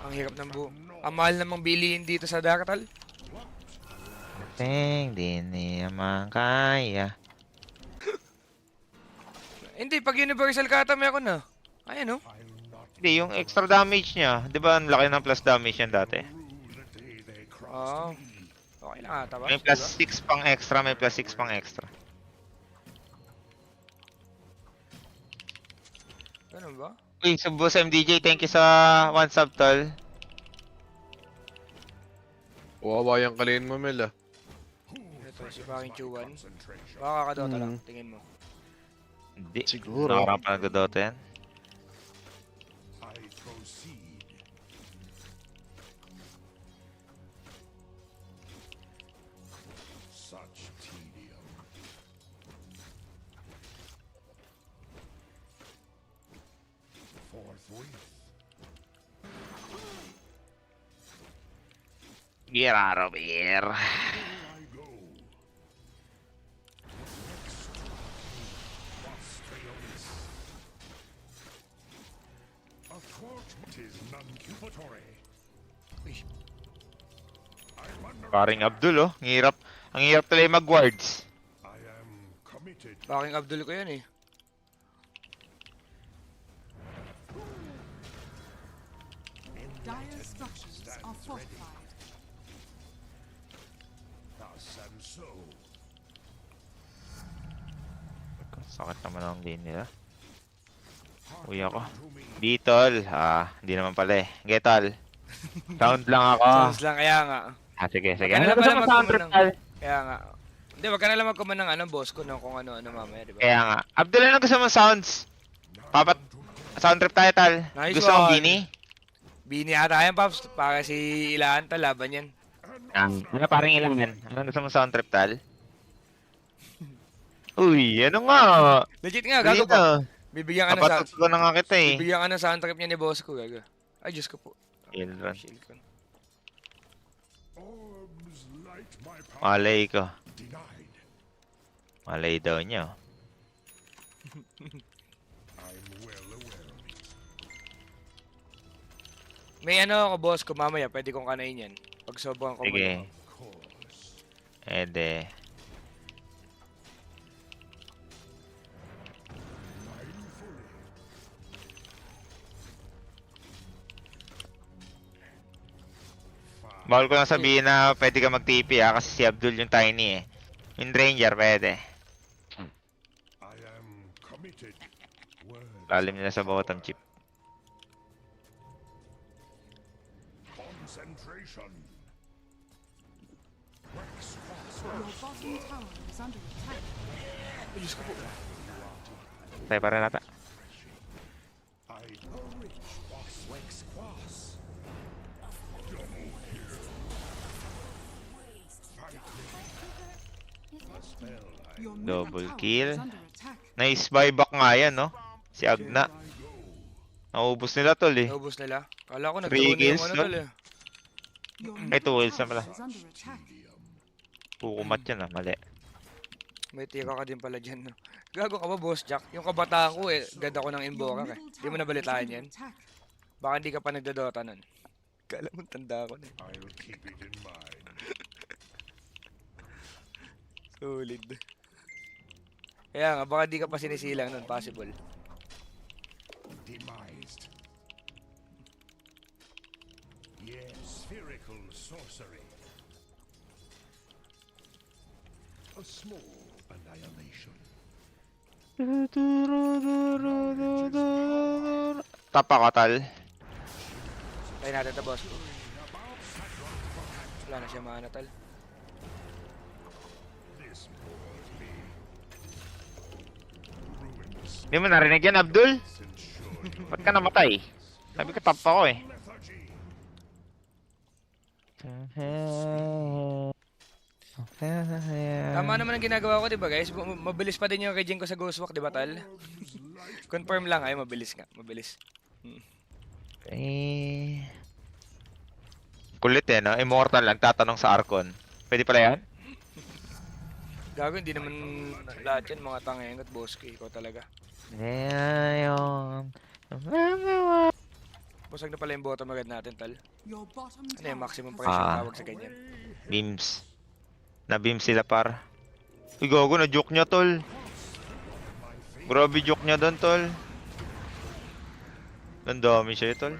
Ang hirap ng ang mahal namang bilihin dito sa Dartal. Di naman kaya. Hindi, pag universal kata meron na. Ayan, no? Hindi, yung extra damage niya. Di ba ang laki ng plus damage yan dati? Oo. Okay lang ata ba? May Di plus ba? 6 pang extra, may plus 6 pang extra. Ganun ba? Uy, Subos MDJ, thank you sa one sub, tol. Wawa yung kalayin mo, Mel, ah. Ito, si Paking Chuan. Baka kakadota lang, tingin mo. Hindi. Siguro. Nakarang pa nagdodota yan. Get out of here. Paring Abdul, oh. Ang hirap. Ang hirap talaga mag-wards. Paking Abdul ko yan eh. Dire structures are fortified. Sakit naman ang lane nila. Uy ako. Di tol. Hindi naman pala eh. Get tol. Sound lang ako. Sounds lang, kaya nga. Sige, sige. Wag ka na Ano gusto pala mo sound trip, magkuman tol? Kaya nga. Hindi, wag ka na lang magkuman ng boss ko ng kung ano-ano mamaya, di ba? Kaya nga. Abdul, ano gusto mo sounds? Papat... Sound trip tayo, tol. Nice Gusto mo one. Bini? Bini ata yan, Paps. Para si Ilaan, laban yan. Ano parang ilang yan? Ano gusto mo sound trip, tol? Uy, ano nga? Legit nga, gago pa. Bibigyan ka ng Napatot ko na nga kita eh. Bibigyan ka ng sound trip niya ni boss ko, gago. Ay, Diyos ko po. Children. Shield ko. Malay ko. Malay daw niya. May ako, boss ko, mamaya. Pwede kong kanain yan. Pag sobrang ko Sige. Ede. Bawal ko lang sabihin na pwede ka mag-TP kasi si Abdul yung tiny eh. Yung Ranger pwede. Lalim nila sa bottom chip. Your bottom tower is under attack. Ay, Diyos ko po. Tayo pa rin nata. Your middle Double tower kill. is under attack. Nice buyback nga yan, no? Si Agna. Naubos nila tol eh. Naubos nila. Kala ko 3 nagtuon na kills, yung ano tol. tol eh. Your Ay, 2 middle kills na tower pala. is under attack. Kukumat yan ah, mali. May tira ka din pala dyan. No? Gago ka ba, boss Jack? Yung kabataan ko eh, ganda ko ng Your Invoker eh. middle Di mo tower is nabalitaan under yan? attack. Baka hindi ka pa nagdodota nun. Kala mo tanda ko na eh. Solid. Kaya nga, baka di ka pa sinisilang nun, possible. Demised. Yes, spherical sorcery. A small annihilation. Tapa ka tal. Tayo natin ito, boss. Wala na siya mana, tal. This bores me. Ruinous Hindi mo narinig yan, Abdul? ensure Ba't ka namatay? Sabi ko tapa ko eh. lethargy. Tama naman ang ginagawa ko, di ba guys? Mabilis pa din yung raging ko sa Ghostwalk, di ba, tal? Confirm lang, ay mabilis nga, mabilis. Eh... Kulit eh, no? Immortal lang, tatanong sa Archon. Pwede pala yan? Gago, hindi naman lahat yan, mga tangeng at boss ko, ikaw talaga. Ngayon... Busag na pala yung bottom agad natin, tal. Your bottom Ano yung tower maximum has price yung Ah. tawag sa ganyan? Beams. Na-beam sila par. Uy, gago, na-joke niya, tol. Grabe joke niya doon, tol. Ang dami siya, tol.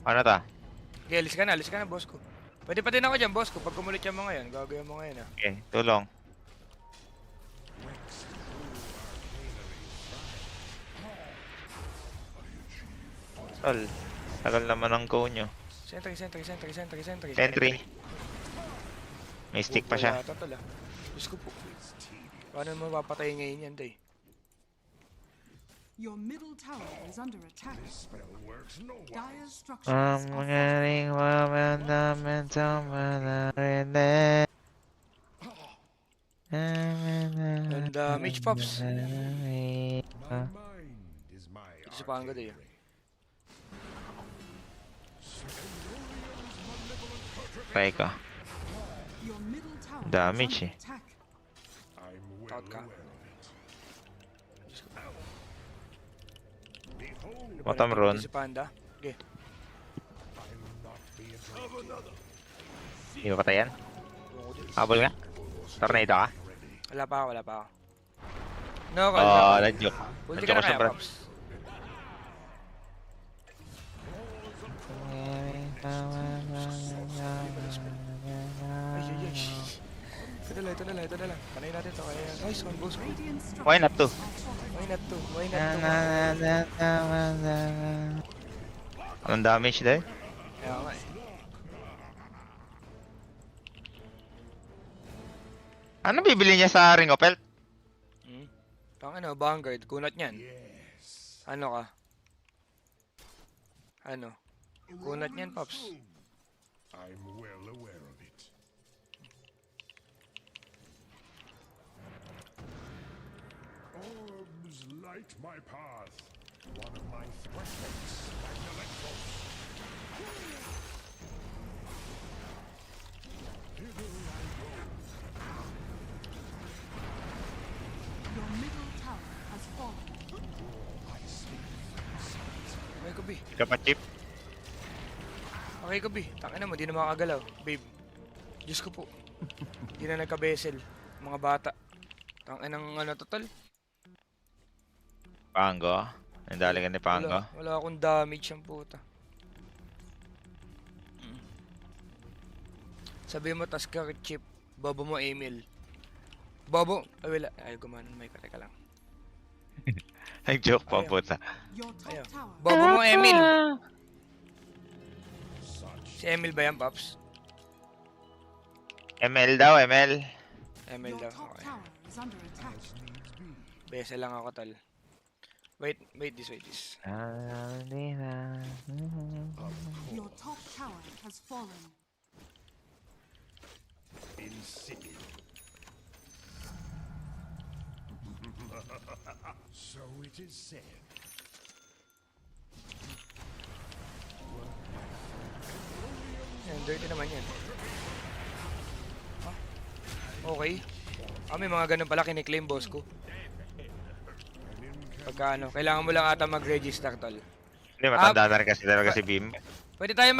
Ano ta? Okay, alis ka na, boss ko. Pwede pa din ako dyan, boss ko. Pag kumulit yan mo ngayon, gagawin mo ngayon, ah. Okay, tulong. Tol, tagal naman ang go nyo. Sentry. Sentry. May stick pa siya. Wala tol, ah. Diyos ko po. Paano mo mapapatayin ngayon yan, day? Your middle tower is under attack. Spell works no more. Dire structures Ang are magaling naman sa manarinig. And damage, Pops. My mind is my Ito si Pango, day, ah. Try ka. Your middle tower Damage, is eh. under attack. I'm well Taot ka. aware of it. Behold, Bottom run. Si Panda. Okay. I'll not be afraid. Hindi ko patayan. Buko din. Habol nga. Tornado ka? Wala pa ako. No, call. Oo, na-joke. Ulti Na-joke ka na ko kaya, sobra. Pops. Ay. Ito na lang. Kanayin natin to. Nice one, boss ko. Radiant structures Why not to? are falling. Why not to? Anong damage dahil? Kaya nga eh. Ano bibili niya sa Ring of Health? Vanguard. Kunat niyan. Ano ka? Ano? Kunat niyan, Pops. I'm well aware of it. Orbs light my path. One of my threats. Your middle tower has fallen. Okay ko, B. Ika pa chip? Okay ko, B. Tangina mo, di na makagalaw. Babe. Diyos ko po. Di na nagka-vessel. Mga bata. Tangina ng ano, total. Pango. Nandali ka ni Pango. Wala akong damage ang puta. Sabi mo, tas ka chip. Bobo mo, Emil. Bobo. Ay, wala. Ay, gumanon. May ka lang. Nag-joke pa Ayaw. puta. Your top Ayaw. tower Bobo mo, Emil. Si Emil ba yan, Pops? ML daw, ML. Emil Your daw. top Okay. tower is under attack. Besa lang ako, tal. Wait this. Your top tower has fallen. Insipid. So it is said. Yan, dirty naman yan. Ah, okay. May mga ganun pala kiniklaim, boss ko. Pagka ano, kailangan mo lang ata mag-register, tol. Hindi, matanda na rin kasi talaga si Beam. Pwede tayo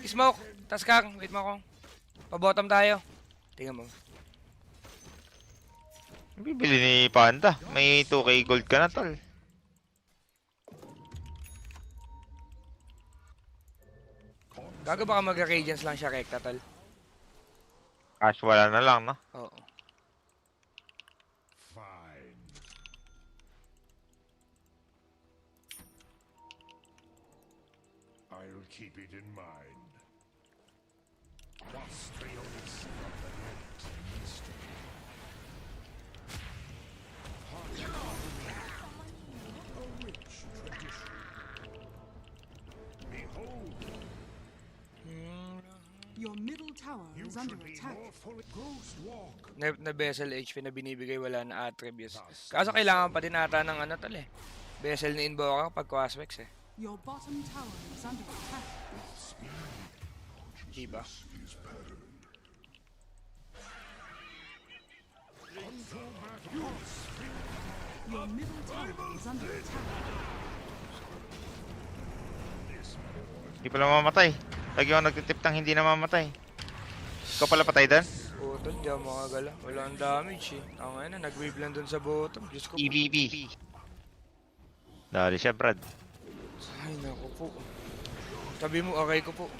smoke. Tas Kang, wait mo ako. Pa-bottom tayo. Tingnan mo. Bibili ni Panda. May 2k gold ka na, tol. Gago baka mag-radiance lang siya rekta, tol. Cash wala na lang, no? Oo. Fine. I'll keep it in mind. Wastrionis of the great mystery. A rich tradition. Behold, Your middle tower you is under should be attack. more fully Ghost Walk. Na vessel HP na binibigay, wala na attributes. Kaso kailangan pa din ata ng ano, tol eh. Vessel ni Invoker pag Quaswex eh. Your bottom tower is under attack. Diba? Is patterned. Your middle tower is under attack. Hindi pala mamamatay. Lagi ako nagtitip ng hindi na mamatay. Ikaw pala patay doon? Bottom, di ako makagala. Wala ang damage eh. Ang na, nag-wave lang dun sa bottom. Diyos ko po. EVP. Dali siya, Brad. Ay, naku po. Sabi mo, okay ko po.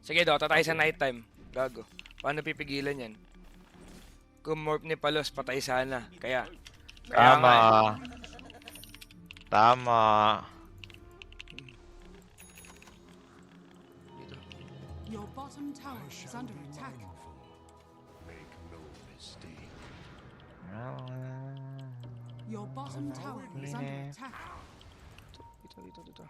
Sige, Dota tayo sa nighttime. Gago. Paano pipigilan yan? Kung morph ni Palos, patay sana. Kaya Tama. nga eh. Tama. Dito. Your bottom tower is under attack. Make no mistake. Your bottom tower is under attack. Dito.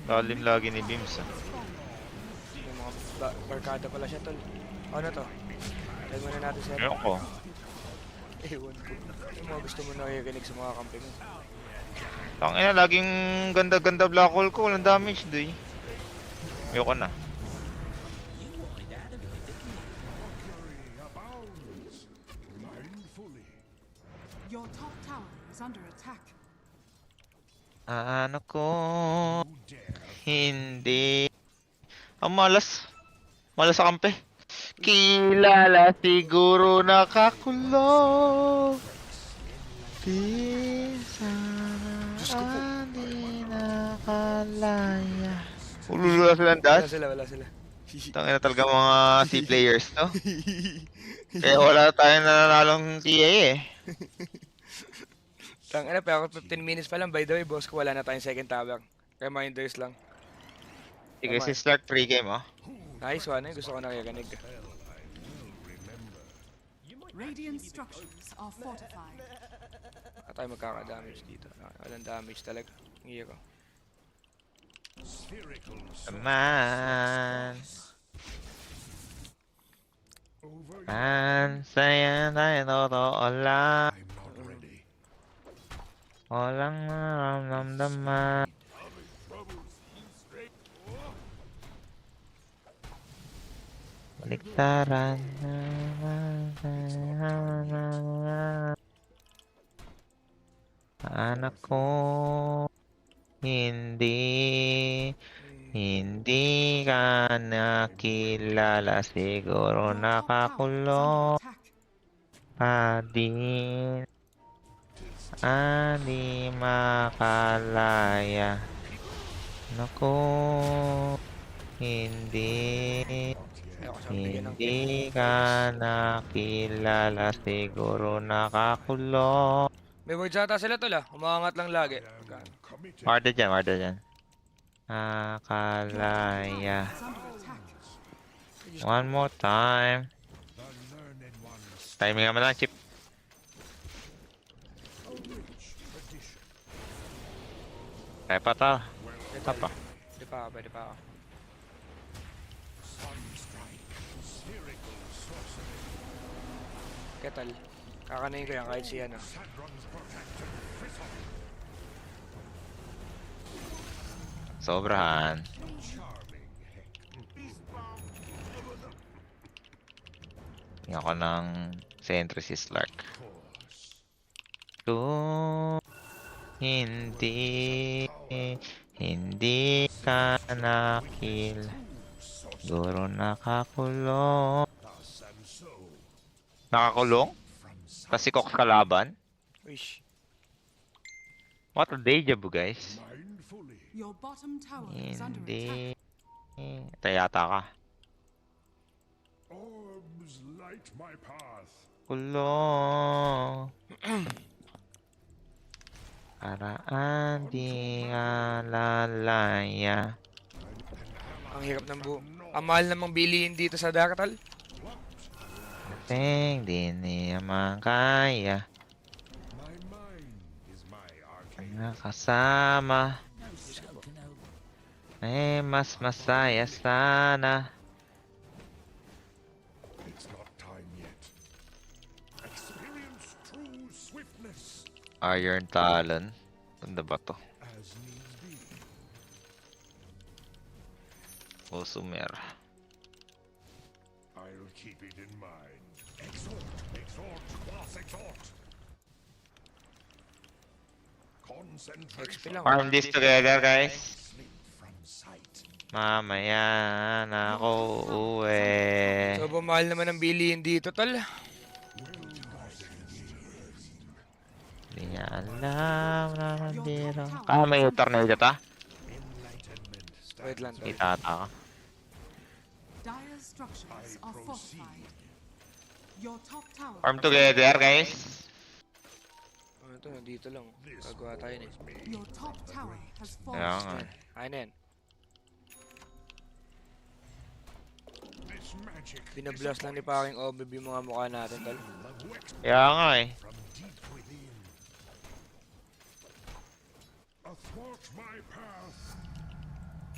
Lalim lagi ni Bims. May mga barkada pala siya, tol. Ano to? Try muna natin siya. Ewan ko. Ewan ko. Yung mga gusto mo nakikinig sa mga kampi mo. Tangina, laging ganda-ganda black hole ko. Walang damage doy. Ayoko na. Abounds. Mindfully. Your top tower is under attack. Ano ko? Hindi. Ang malas. Malas sa kampe. Kilala siguro nakakulong. Di sana di nakalaya. Ululula silang dash. Wala sila. Tangina talaga mga C players, no? Kaya wala tayong nananalong TA eh. Tangina, pero 15 minutes pa lang. By the way, boss ko, wala na tayong second tower. Reminders lang. Sige, si Slark pre-game, oh. Nice one, eh. Gusto ko nakikinig. Radiant structures are fortified. At tayo magkaka-damage dito. Walang damage talaga. Ang hero. Spherical. Man. Over. Man, saya tayo totoo lang. I'm not ready. Walang nararamdaman. Baliktaran. Anak ko, hindi ka nakilala, siguro Your top tower is under nakakulong attack. pa din. Di makalaya. Naku, hindi Ayoko siyang bigyan ng kill. hindi ka nakilala, siguro nakakulong. May words ata sila tol ah. Umaangat lang lagi. Committed. Warda dyan. Your top Nakalaya. tower is under attack. One more time. The learned ones. Timing naman lang, Chip. A rich tradition. Kaya pa ta. Pwede Tapa. Pwede pa ako. Sunstrike. Spherical sorcery. Ketal. Kakanayin ko yan kahit si ano. Sadron's protector. Frisson. Sobrahan. Charming heck. Tingnan ko ng Sentry si Slark. Course. Kung hindi ka nakil, siguro nakakulong. Thus and so. Nakakulong? From Kasi Cox kalaban? Wish. What a deja vu, guys. mindfully. Your bottom tower is under attack. Hindi. Tayata ka. Orbs light my path. Kulong. Paraan di alalaya. Ang hirap ng ang mahal namang bilihin dito sa Darktal. Ting di niya makaya. My mind is my arcane. Nakasama. Mas masaya sana. It's not time yet. Experience true swiftness Iron Talon. Ganda ba to? as needs be. Osumer. I I'll keep it in mind. Exhort, exhort, quas exhort. XP Concentration. lang. Farm this together, guys. Slip from sight. Mamaya na ako uwi. Sobrang mahal naman ang bilihin dito, tol. Hindi niya alam na nandito. May tornado ta? Enlightenment Wait lang, tol. Itata ka. Dire's structures are fortified. Your top tower. Farm together, guys. Ano to, dito lang. Gagawa tayo na eh. Your top tower has Kaya fallen. nga. Ayun na yan. This magic Binablast lang ni Paking Obib yung mga mukha natin, tol. Kaya nga eh. from deep within. Athwart my path.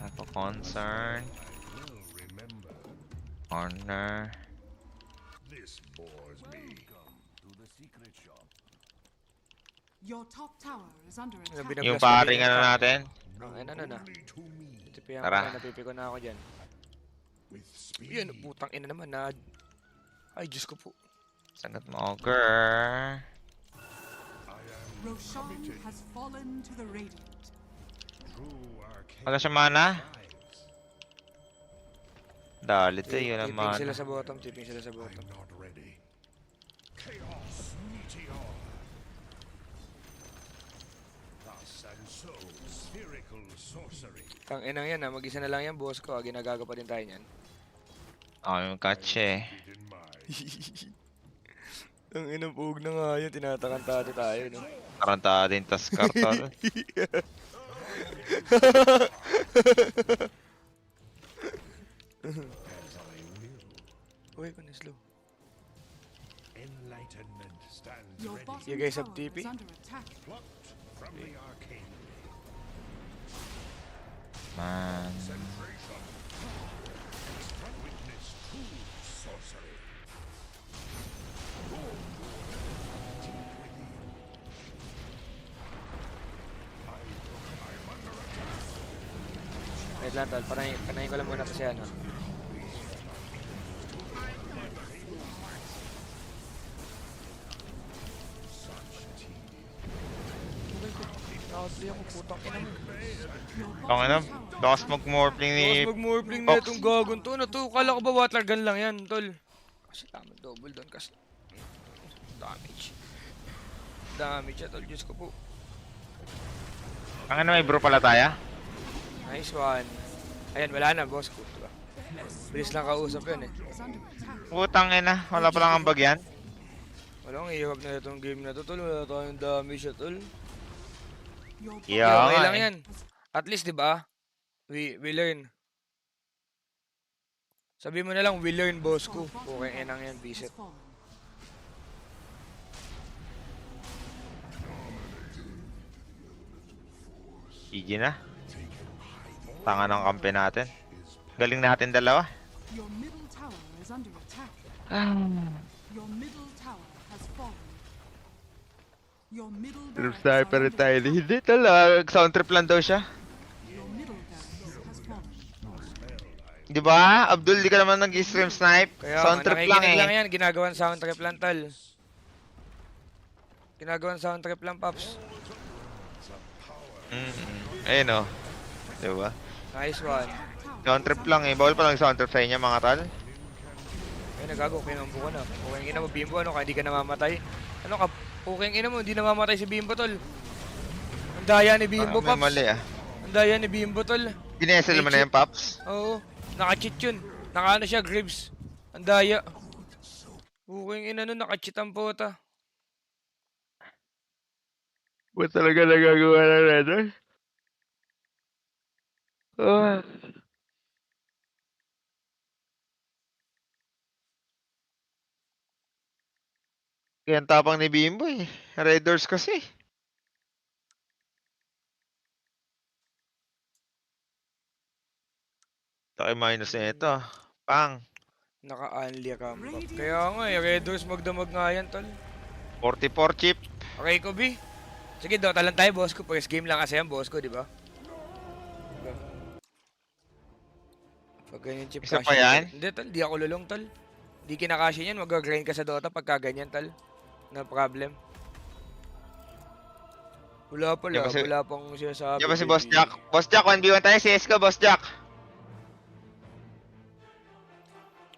Ako concern. I will remember. Corner. This bores me. Your top tower is under Ano, attack. binab- Yung paring ano natin. Ay, ano na. Only to me. Tipihan ko Tara. na, napipiko na ako dyan. With speed. Yan, putang ina naman na. Ay, Diyos ko po. Sagot mo, girl. I am Roshan has fallen to the radiant. true arcane. Wala siya mana? lives. Dali to, yun Tipping naman. sila sa bottom, tipping sila sa bottom. I'm not ready. Chaos meteor. Thus and so, spherical sorcery. Tang inang yan ha, mag-isa na lang yan, boss ko. Ginagago pa din tayo niyan. Ako yung catch eh. Keep it in mind. Ang inang puhog na nga yun, tinatakantado tayo, no? Taranta din tas kartol. As I will. Uy, kung slow. Enlightenment stands Your ready. bottom You guys have tower TP? is under attack. Plucked from the arcane. Man. Concentration. Witness true sorcery. Wait lang, tol. Panahin ko lang muna kasi ano. Nakasli ako, putang ina mo. Your Kung ano, bottom tower baka is smoke under morphling ni... Tapos mag-morphling na Fox. itong gagon to. Ano to? Kala ko ba water gun lang yan, tol? Kasi tama, double doon kasi. Damage. Damage yan, tol. Diyos ko po. Ang ano, may bro pala tayo? Nice one. Ayan, wala na, boss ko. Diba? Bilis lang kausap yun eh. is under attack. Putang ina, wala palang ambag yan. Walang ihirap na itong game na to, tol. Wala tayong damage at tol. Your bottom Yeah, Okay nga lang eh. yan. At least, di ba? We learn. Sabi mo na lang, we learn, boss ko. your bottom Okay, tower enang yan, has visit. fallen. GG na. Tanga ng kampe natin. Galing natin dalawa. Your middle tower is under attack. Your middle tower has fallen. Your middle barracks are under attack. Hindi talaga. Sound trip lang daw siya. Your middle barracks has fallen. Di ba? Abdul, di ka naman nag-stream snipe. Kaya Sound trip lang nakikinig lang eh. yan. Ginagawan sound trip lang, tol. Ginagawan sound trip lang, Paps. Ayun o. Di ba? Nice one. Sound trip lang eh. Bawal pa lang sound trip sa inyo mga tal. Ay, nagago. Pinambo ka na. Pukeng ina mo, Bimbo. Ano ka? Hindi ka namamatay. Ano ka? Pukeng ina mo. Hindi namamatay si Bimbo, tol. Ang daya ni Bimbo, May Paps. mali ah. Ang daya ni Bimbo, tol. Binesel mo na yan, Paps. Oo. Naka-cheat yun. Naka-ano siya, Graves. Ang daya. Pukeng ina nun, naka-cheat ang puta. Ba't talaga nagagawa ng Redder? Kaya ang tapang ni Bimbo eh. Red Doors kasi. Taki minus na ito. Pang. Naka-unli ka. Kaya nga eh, Red Doors magdamag nga yan, tol. 44 chip. Okay, Kobe. Sige, Dota lang tayo, boss ko. First game lang kasi yan, boss ko, di ba? Pag ganyan chip Isa cash pa yan? Hindi, tol. Di ako lulong, tol. Di kinakasya yan, mag-grind ka sa Dota pagka ganyan, tal. No problem. Wala pala, Yan ba si- wala pang sinasabi. Yan ba si Boss baby. Jack? Boss Jack, 1v1 tayo, CS ko, Boss Jack.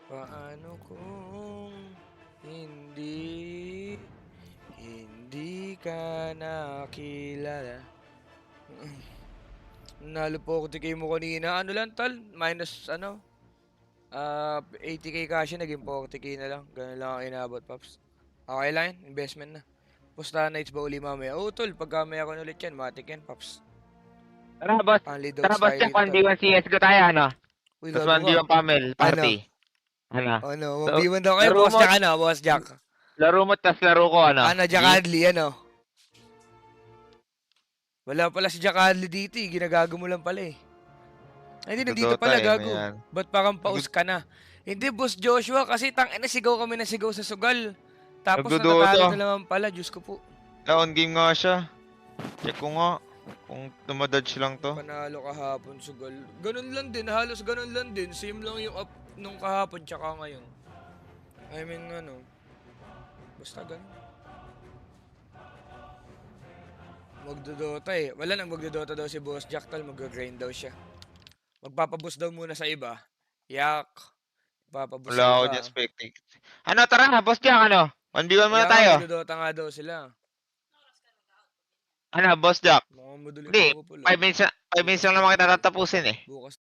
Paano kung hindi ka nakilala? Nalo po ako tikay mo kanina. Ano lang tal? Minus 80k cash naging 40k na lang. Ganun lang ang inabot, Paps. Okay lang yan, investment na. Pusta nights ba uli mamaya? Oo, tol, pagka may ako ulit yan, matik yan, Paps. Tara, Boss. Only Tara, those Boss Jack, silent, tol. 1v1 CS ko tayo, ano? Uy, Tapos gago 1v1 ka. Pamel, party. Ano? Ano, So, mag-iwan daw kayo, laro Boss mo- Jack, Boss Jack. Laro mo, tas laro ko, ano? Jack Adley, Wala pala si Jack Adley dito eh. Ginagago mo lang pala eh. Ay, hindi, nandito Dota, pala, eh, gago. ano yan? Ba't parang paus ka na? Hindi, Boss Joshua, kasi sigaw kami na sigaw sa sugal. Tapos Nagdududa. natatalo na naman pala, Diyos ko po. On game nga siya. Check ko nga. Kung tumadodge lang to. Panalo kahapon, sugal. Ganun lang din, halos ganun lang din. Same lang yung up nung kahapon tsaka ngayon. I mean, basta ganun. Magdodota eh. Wala nang magdodota daw si Boss Jack, tal, mag-grind daw siya. Magpapaboost daw muna sa iba. Yak. Magpapaboost Wala ako sa dyan iba. spectate. Ano, tara, Boss Jack, ano? 1v1 muna tayo. Magdodota nga daw sila. Ano, Boss Jack? Mukhang madaling Hindi, ako pala. 5 minutes lang naman kita tatapusin eh. Bukas